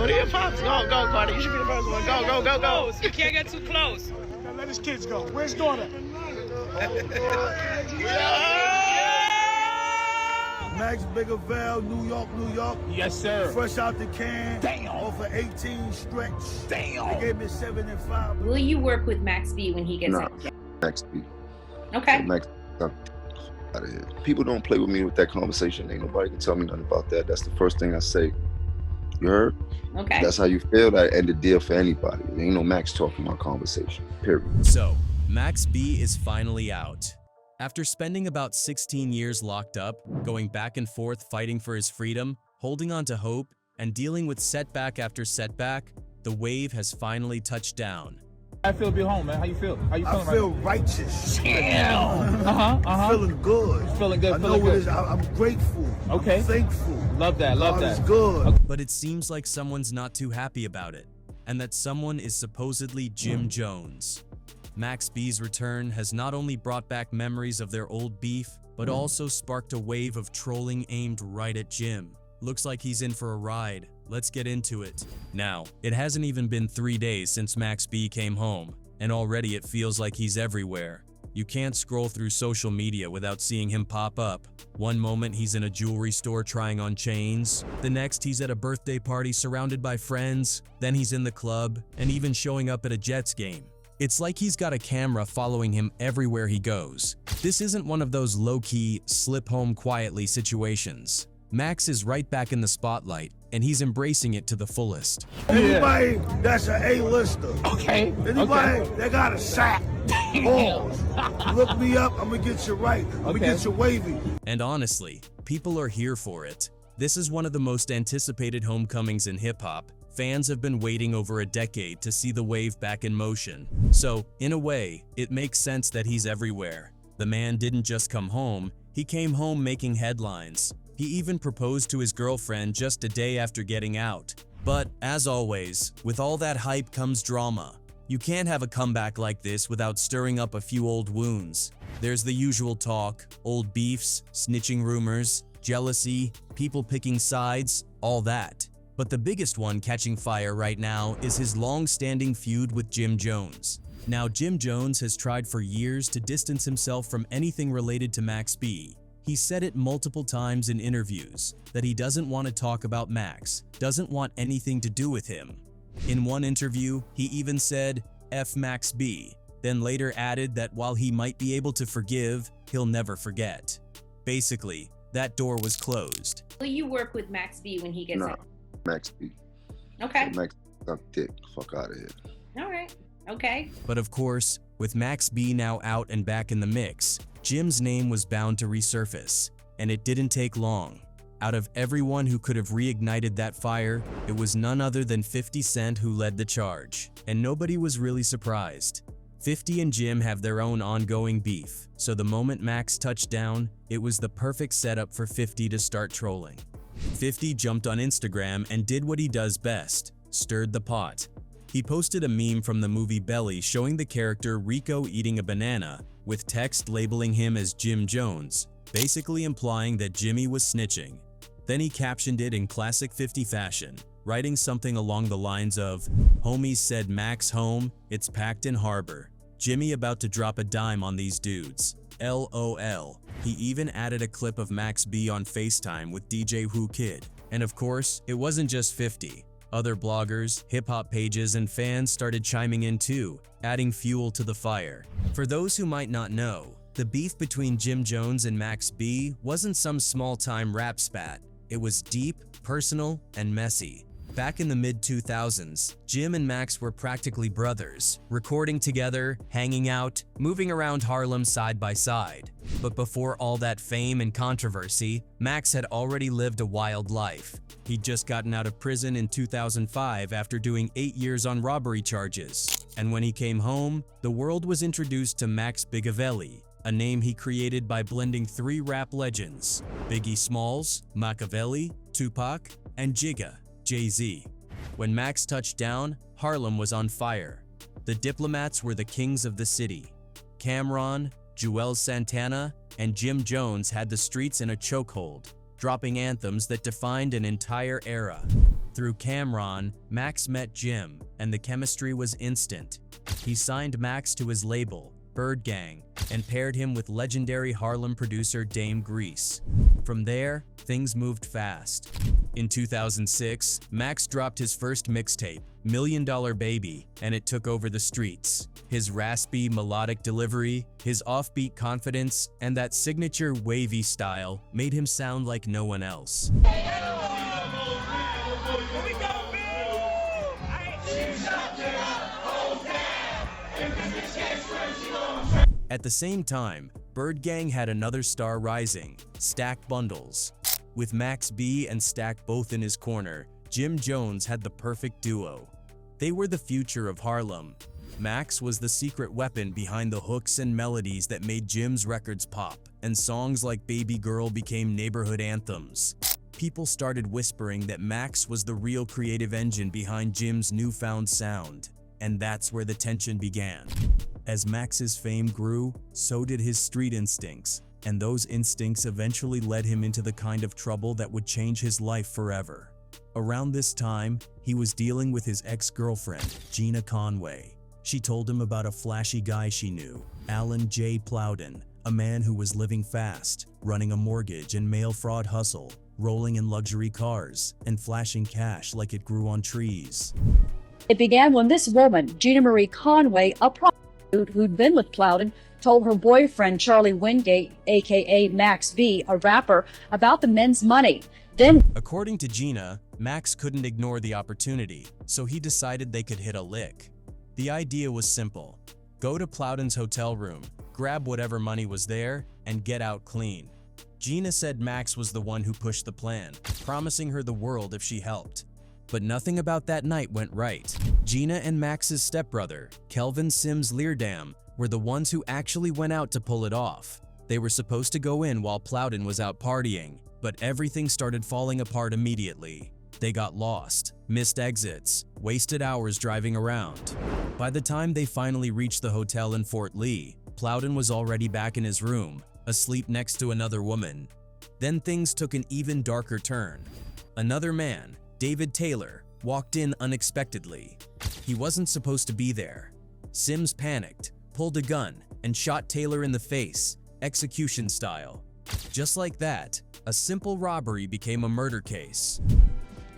Go to your pops. Go, Carter. You should be the first one. Go. You can't get too close. Now let his kids go. Where's daughter? Max Biggerville, New York. Yes, sir. Fresh out the can. Damn. Off of 18 stretch. Damn. They gave me 7 and 5. Will you work with Max B when he gets out? Max B. Okay. Max, out of here. People don't play with me with that conversation. Ain't nobody can tell me nothing about that. That's the first thing I say. You heard? Okay. That's how you feel. That end the deal for anybody. There ain't no Max talking about conversation. Period. So, Max B is finally out. After spending about 16 years locked up, going back and forth fighting for his freedom, holding on to hope, and dealing with setback after setback, the wave has finally touched down. How you feel to be home, man? How you feel? How you feeling I feel righteous. Damn. Feeling good. Feeling good. I know Feeling what it good. is. I'm grateful. Okay. I'm thankful. Love that. Love God that. is good. But it seems like someone's not too happy about it, and that someone is supposedly Jim Jones. Max B's return has not only brought back memories of their old beef, but also sparked a wave of trolling aimed right at Jim. Looks like he's in for a ride. Let's get into it. Now, it hasn't even been 3 days since Max B came home, and already it feels like he's everywhere. You can't scroll through social media without seeing him pop up. One moment he's in a jewelry store trying on chains, the next he's at a birthday party surrounded by friends, then he's in the club, and even showing up at a Jets game. It's like he's got a camera following him everywhere he goes. This isn't one of those low-key, slip home quietly situations. Max is right back in the spotlight, and he's embracing it to the fullest. Anybody that's an A-lister. Okay. Anybody that got a sack. Balls. Look me up, I'm gonna get you right. I'm gonna get you wavy. And honestly, people are here for it. This is one of the most anticipated homecomings in hip-hop. Fans have been waiting over a decade to see the wave back in motion. So, in a way, it makes sense that he's everywhere. The man didn't just come home, he came home making headlines. He even proposed to his girlfriend just a day after getting out. But, as always, with all that hype comes drama. You can't have a comeback like this without stirring up a few old wounds. There's the usual talk, old beefs, snitching rumors, jealousy, people picking sides, all that. But the biggest one catching fire right now is his long-standing feud with Jim Jones. Now, Jim Jones has tried for years to distance himself from anything related to Max B. He said it multiple times in interviews that he doesn't want to talk about Max, doesn't want anything to do with him. In one interview, he even said, "F Max B," then later added that while he might be able to forgive, he'll never forget. Basically, that door was closed. Will you work with Max B when he gets Nah. out? Max B. Okay. Max suck dick. Fuck out of here. All right. Okay. But of course, with Max B now out and back in the mix, Jim's name was bound to resurface, and it didn't take long. Out of everyone who could have reignited that fire, it was none other than 50 Cent who led the charge, and nobody was really surprised. 50 and Jim have their own ongoing beef, so the moment Max touched down, it was the perfect setup for 50 to start trolling. 50 jumped on Instagram and did what he does best, stirred the pot. He posted a meme from the movie Belly showing the character Rico eating a banana, with text labeling him as Jim Jones, basically implying that Jimmy was snitching. Then he captioned it in classic 50 fashion, writing something along the lines of, "Homies said Max home, it's packed in harbor. Jimmy about to drop a dime on these dudes. LOL. He even added a clip of Max B on FaceTime with DJ Who Kid. And of course, it wasn't just 50. Other bloggers, hip-hop pages, and fans started chiming in too, adding fuel to the fire. For those who might not know, the beef between Jim Jones and Max B wasn't some small-time rap spat. It was deep, personal, and messy. Back in the mid-2000s, Jim and Max were practically brothers, recording together, hanging out, moving around Harlem side by side. But before all that fame and controversy, Max had already lived a wild life. He'd just gotten out of prison in 2005 after doing 8 years on robbery charges. And when he came home, the world was introduced to Max Biggerville, a name he created by blending 3 rap legends: Biggie Smalls, Machiavelli, Tupac, and Jigga, Jay-Z. When Max touched down, Harlem was on fire. The Diplomats were the kings of the city. Cameron, Joel Santana, and Jim Jones had the streets in a chokehold, dropping anthems that defined an entire era. Through Cameron, Max met Jim, and the chemistry was instant. He signed Max to his label, Bird Gang, and paired him with legendary Harlem producer Dame Grease. From there, things moved fast. In 2006, Max dropped his first mixtape, $1 Million Baby, and it took over the streets. His raspy, melodic delivery, his offbeat confidence, and that signature wavy style made him sound like no one else. At the same time, Bird Gang had another star rising, Stack Bundles. With Max B and Stack both in his corner, Jim Jones had the perfect duo. They were the future of Harlem. Max was the secret weapon behind the hooks and melodies that made Jim's records pop, and songs like Baby Girl became neighborhood anthems. People started whispering that Max was the real creative engine behind Jim's newfound sound, and that's where the tension began. As Max's fame grew, so did his street instincts, and those instincts eventually led him into the kind of trouble that would change his life forever. Around this time, he was dealing with his ex-girlfriend, Gina Conway. She told him about a flashy guy she knew, Alan J. Plowden, a man who was living fast, running a mortgage and mail fraud hustle, rolling in luxury cars, and flashing cash like it grew on trees. It began when this woman, Gina Marie Conway, a prostitute who'd been with Plowden, told her boyfriend Charlie Wingate, aka Max B, a rapper, about the men's money. Then, according to Gina, Max couldn't ignore the opportunity, so he decided they could hit a lick. The idea was simple. Go to Plowden's hotel room, grab whatever money was there, and get out clean. Gina said Max was the one who pushed the plan, promising her the world if she helped. But nothing about that night went right. Gina and Max's stepbrother, Kelvin Sims Leardam, were the ones who actually went out to pull it off. They were supposed to go in while Plowden was out partying, but everything started falling apart immediately. They got lost, missed exits, wasted hours driving around. By the time they finally reached the hotel in Fort Lee, Plowden was already back in his room, asleep next to another woman. Then things took an even darker turn. Another man, David Taylor, walked in unexpectedly. He wasn't supposed to be there. Sims panicked, pulled a gun, and shot Taylor in the face, execution style. Just like that, a simple robbery became a murder case.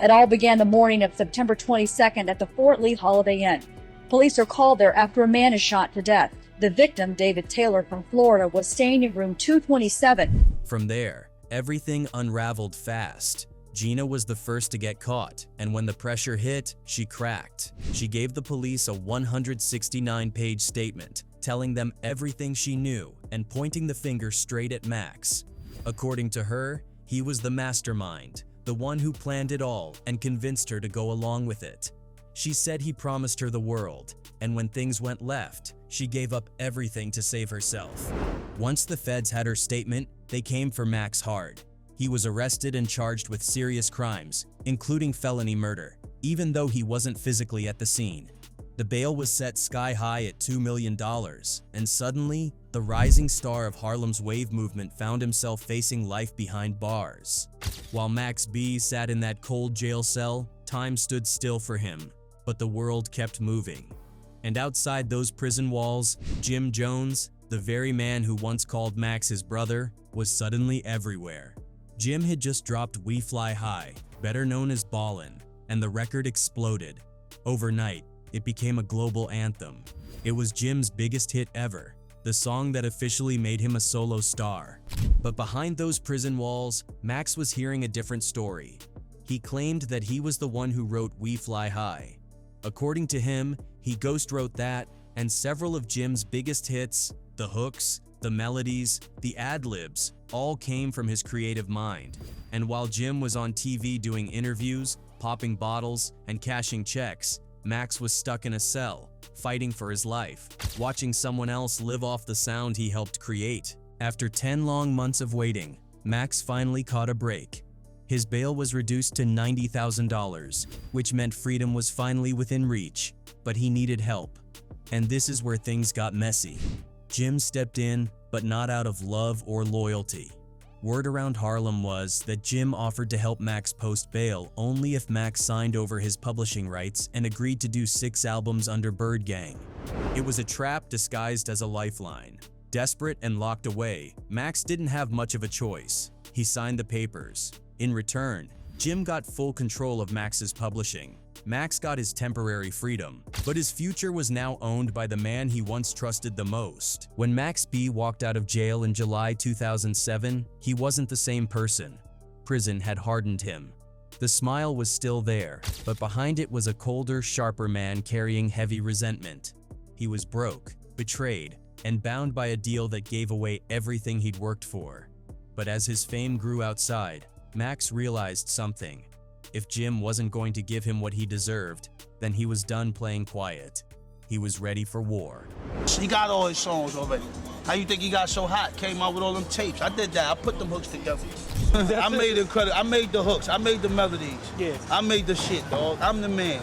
it all began the morning of September 22nd at the Fort Lee Holiday Inn. Police are called there after a man is shot to death. The victim, David Taylor from Florida, was staying in room 227. From there, everything unraveled fast. Gina was the first to get caught, and when the pressure hit, she cracked. She gave the police a 169-page statement, telling them everything she knew and pointing the finger straight at Max. According to her, he was the mastermind, the one who planned it all and convinced her to go along with it. She said he promised her the world, and when things went left, she gave up everything to save herself. Once the feds had her statement, they came for Max hard. He was arrested and charged with serious crimes, including felony murder, even though he wasn't physically at the scene. The bail was set sky high at $2 million, and suddenly, the rising star of Harlem's wave movement found himself facing life behind bars. While Max B sat in that cold jail cell, time stood still for him, but the world kept moving. And outside those prison walls, Jim Jones, the very man who once called Max his brother, was suddenly everywhere. Jim had just dropped We Fly High, better known as Ballin', and the record exploded. Overnight, it became a global anthem. It was Jim's biggest hit ever, the song that officially made him a solo star. But behind those prison walls, Max was hearing a different story. He claimed that he was the one who wrote We Fly High. According to him, he ghost-wrote that and several of Jim's biggest hits, the hooks, the melodies, the ad-libs, all came from his creative mind. And while Jim was on TV doing interviews, popping bottles, and cashing checks, Max was stuck in a cell, fighting for his life, watching someone else live off the sound he helped create. After 10 long months of waiting, Max finally caught a break. His bail was reduced to $90,000, which meant freedom was finally within reach, but he needed help. And this is where things got messy. Jim stepped in, but not out of love or loyalty. Word around Harlem was that Jim offered to help Max post bail only if Max signed over his publishing rights and agreed to do 6 albums under Bird Gang. It was a trap disguised as a lifeline. Desperate and locked away, Max didn't have much of a choice. He signed the papers. In return, Jim got full control of Max's publishing. Max got his temporary freedom, but his future was now owned by the man he once trusted the most. When Max B walked out of jail in July 2007, he wasn't the same person. Prison had hardened him. The smile was still there, but behind it was a colder, sharper man carrying heavy resentment. He was broke, betrayed, and bound by a deal that gave away everything he'd worked for. But as his fame grew outside, Max realized something. If Jim wasn't going to give him what he deserved, then he was done playing quiet. He was ready for war. He got all his songs already. How you think he got so hot? Came out with all them tapes. I did that. I put them hooks together. I made the credit. I made the hooks. I made the melodies. Yeah. I made the shit, dog. I'm the man.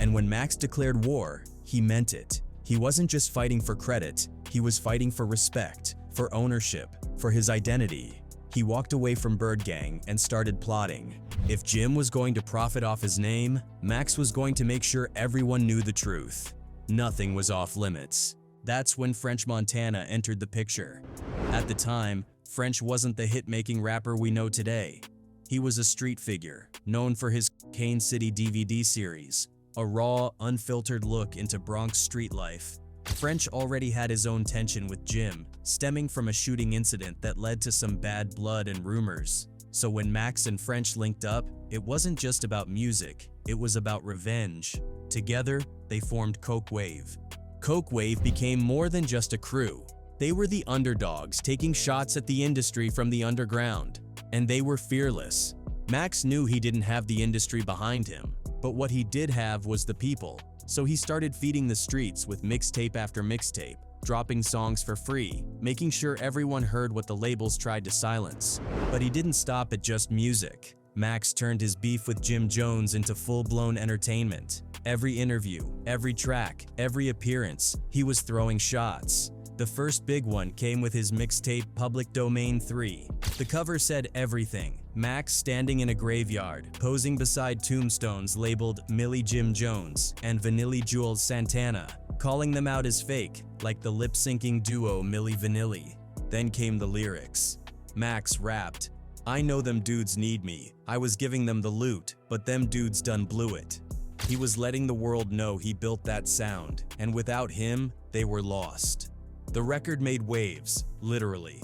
And when Max declared war, he meant it. He wasn't just fighting for credit. He was fighting for respect, for ownership, for his identity. He walked away from Bird Gang and started plotting. If Jim was going to profit off his name, Max was going to make sure everyone knew the truth. Nothing was off limits. That's when French Montana entered the picture. At the time, French wasn't the hit-making rapper we know today. He was a street figure, known for his Cane City DVD series, a raw, unfiltered look into Bronx street life. French already had his own tension with Jim, stemming from a shooting incident that led to some bad blood and rumors. So when Max and French linked up, it wasn't just about music, it was about revenge. Together, they formed Coke Wave. Coke Wave became more than just a crew. They were the underdogs taking shots at the industry from the underground. And they were fearless. Max knew he didn't have the industry behind him, but what he did have was the people. So he started feeding the streets with mixtape after mixtape, dropping songs for free, making sure everyone heard what the labels tried to silence. But he didn't stop at just music. Max turned his beef with Jim Jones into full-blown entertainment. Every interview, every track, every appearance, he was throwing shots. The first big one came with his mixtape Public Domain 3. The cover said everything. Max standing in a graveyard, posing beside tombstones labeled Millie Jim Jones and Vanilli Jules Santana, calling them out as fake, like the lip-syncing duo Milli Vanilli. Then came the lyrics. Max rapped, "I know them dudes need me. I was giving them the loot, but them dudes done blew it." He was letting the world know he built that sound, and without him, they were lost. The record made waves, literally.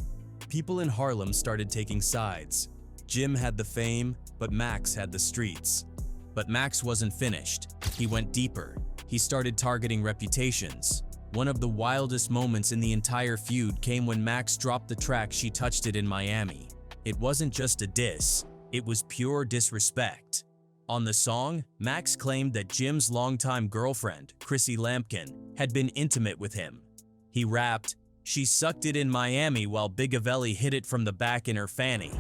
People in Harlem started taking sides. Jim had the fame, but Max had the streets. But Max wasn't finished. He went deeper. He started targeting reputations. One of the wildest moments in the entire feud came when Max dropped the track She Touched It in Miami. It wasn't just a diss, it was pure disrespect. On the song, Max claimed that Jim's longtime girlfriend, Chrissy Lampkin, had been intimate with him. He rapped, "She sucked it in Miami while Bigavelli hit it from the back in her fanny."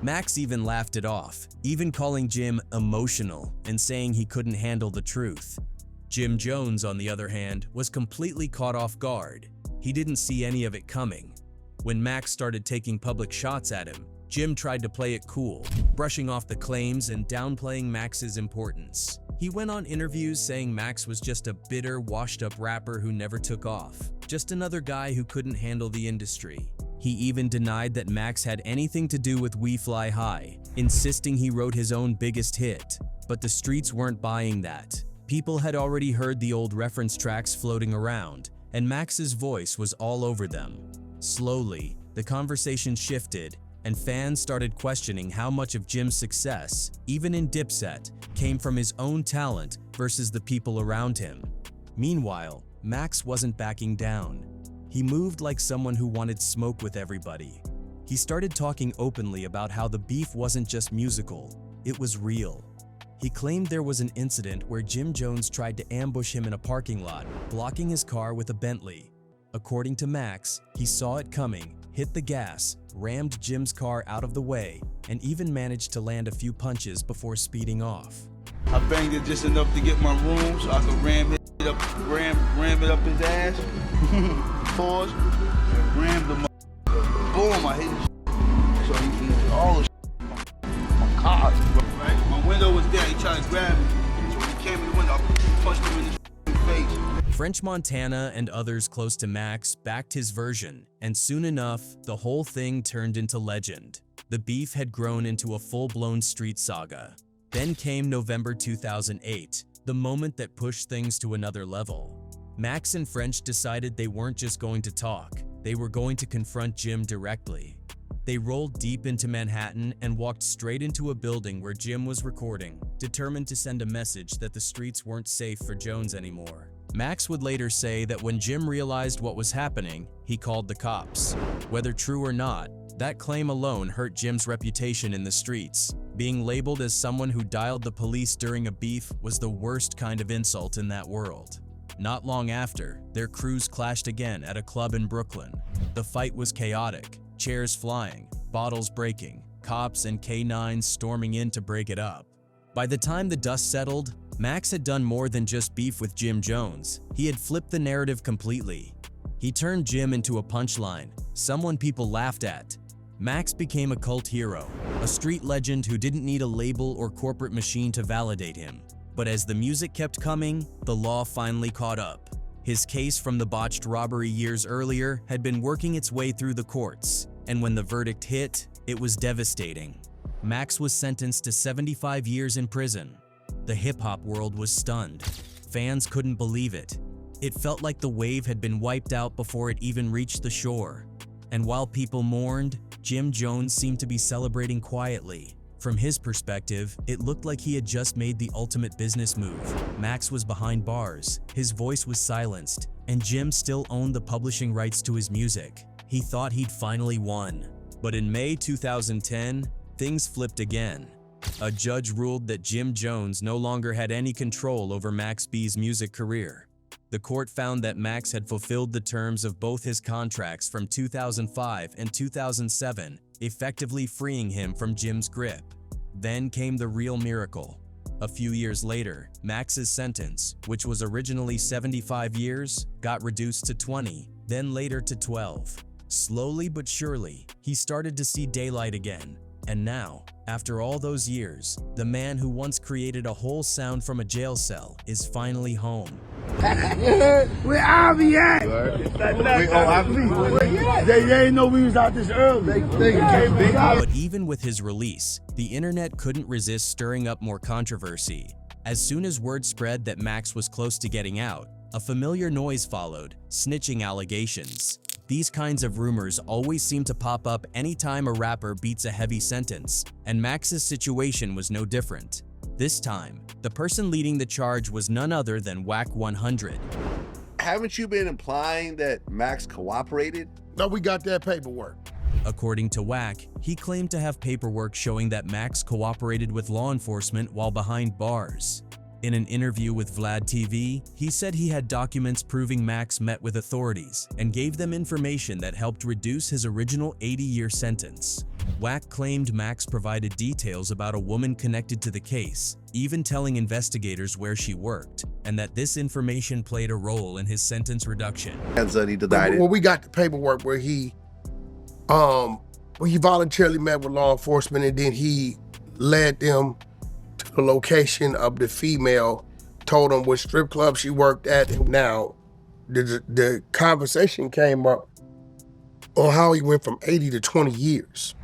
Max even laughed it off, even calling Jim emotional and saying he couldn't handle the truth. Jim Jones, on the other hand, was completely caught off guard. He didn't see any of it coming. When Max started taking public shots at him, Jim tried to play it cool, brushing off the claims and downplaying Max's importance. He went on interviews saying Max was just a bitter, washed-up rapper who never took off, just another guy who couldn't handle the industry. He even denied that Max had anything to do with We Fly High, insisting he wrote his own biggest hit. But the streets weren't buying that. People had already heard the old reference tracks floating around, and Max's voice was all over them. Slowly, the conversation shifted, and fans started questioning how much of Jim's success, even in Dipset, came from his own talent versus the people around him. Meanwhile, Max wasn't backing down. He moved like someone who wanted smoke with everybody. He started talking openly about how the beef wasn't just musical, it was real. He claimed there was an incident where Jim Jones tried to ambush him in a parking lot, blocking his car with a Bentley. According to Max, he saw it coming, hit the gas, rammed Jim's car out of the way, and even managed to land a few punches before speeding off. I banged it just enough to get my room so I could ram it up his ass. Pause. And ram the boom, I hit it. So he can all the my car, right? My window was there. He tried to grab me. So when he came in the window, I punched him in the face. French Montana and others close to Max backed his version, and soon enough, the whole thing turned into legend. The beef had grown into a full-blown street saga. Then came November 2008, the moment that pushed things to another level. Max and French decided they weren't just going to talk, they were going to confront Jim directly. They rolled deep into Manhattan and walked straight into a building where Jim was recording, determined to send a message that the streets weren't safe for Jones anymore. Max would later say that when Jim realized what was happening, he called the cops. Whether true or not, that claim alone hurt Jim's reputation in the streets. Being labeled as someone who dialed the police during a beef was the worst kind of insult in that world. Not long after, their crews clashed again at a club in Brooklyn. The fight was chaotic, chairs flying, bottles breaking, cops and K9s storming in to break it up. By the time the dust settled, Max had done more than just beef with Jim Jones. He had flipped the narrative completely. He turned Jim into a punchline, someone people laughed at. Max became a cult hero, a street legend who didn't need a label or corporate machine to validate him. But as the music kept coming, the law finally caught up. His case from the botched robbery years earlier had been working its way through the courts, and when the verdict hit, it was devastating. Max was sentenced to 75 years in prison. The hip-hop world was stunned. Fans couldn't believe it. It felt like the wave had been wiped out before it even reached the shore. And while people mourned, Jim Jones seemed to be celebrating quietly. From his perspective, it looked like he had just made the ultimate business move. Max was behind bars, his voice was silenced, and Jim still owned the publishing rights to his music. He thought he'd finally won. But in May 2010, things flipped again. A judge ruled that Jim Jones no longer had any control over Max B's music career. The court found that Max had fulfilled the terms of both his contracts from 2005 and 2007, effectively freeing him from Jim's grip. Then came the real miracle. A few years later, Max's sentence, which was originally 75 years, got reduced to 20, then later to 12. Slowly but surely, he started to see daylight again. And now, after all those years, the man who once created a whole sound from a jail cell is finally home. Where I be at? They ain't know we was out this early. But even with his release, the internet couldn't resist stirring up more controversy. As soon as word spread that Max was close to getting out, a familiar noise followed: snitching allegations. These kinds of rumors always seem to pop up anytime a rapper beats a heavy sentence, and Max's situation was no different. This time, the person leading the charge was none other than Wack 100. Haven't you been implying that Max cooperated? No, we got that paperwork. According to Wack, he claimed to have paperwork showing that Max cooperated with law enforcement while behind bars. In an interview with Vlad TV, he said he had documents proving Max met with authorities and gave them information that helped reduce his original 80-year sentence. Wack claimed Max provided details about a woman connected to the case, even telling investigators where she worked, and that this information played a role in his sentence reduction. He denied it. Well, we got the paperwork where he voluntarily met with law enforcement, and then he led them to the location of the female, told them which strip club she worked at. Now, the conversation came up on how he went from 80 to 20 years.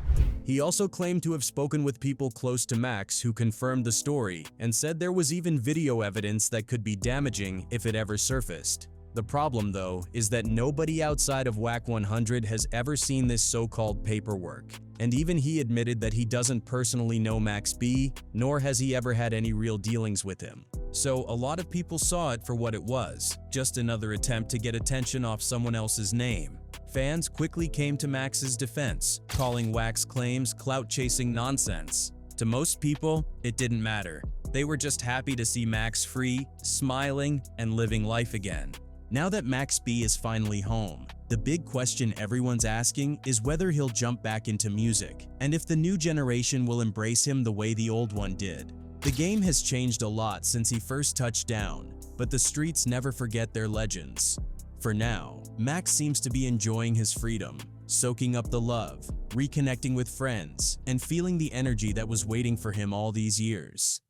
He also claimed to have spoken with people close to Max who confirmed the story and said there was even video evidence that could be damaging if it ever surfaced. The problem, though, is that nobody outside of Wack 100 has ever seen this so-called paperwork, and even he admitted that he doesn't personally know Max B, nor has he ever had any real dealings with him. So a lot of people saw it for what it was, just another attempt to get attention off someone else's name. Fans quickly came to Max's defense, calling Wack's claims clout-chasing nonsense. To most people, it didn't matter. They were just happy to see Max free, smiling, and living life again. Now that Max B is finally home, the big question everyone's asking is whether he'll jump back into music, and if the new generation will embrace him the way the old one did. The game has changed a lot since he first touched down, but the streets never forget their legends. For now, Max seems to be enjoying his freedom, soaking up the love, reconnecting with friends, and feeling the energy that was waiting for him all these years.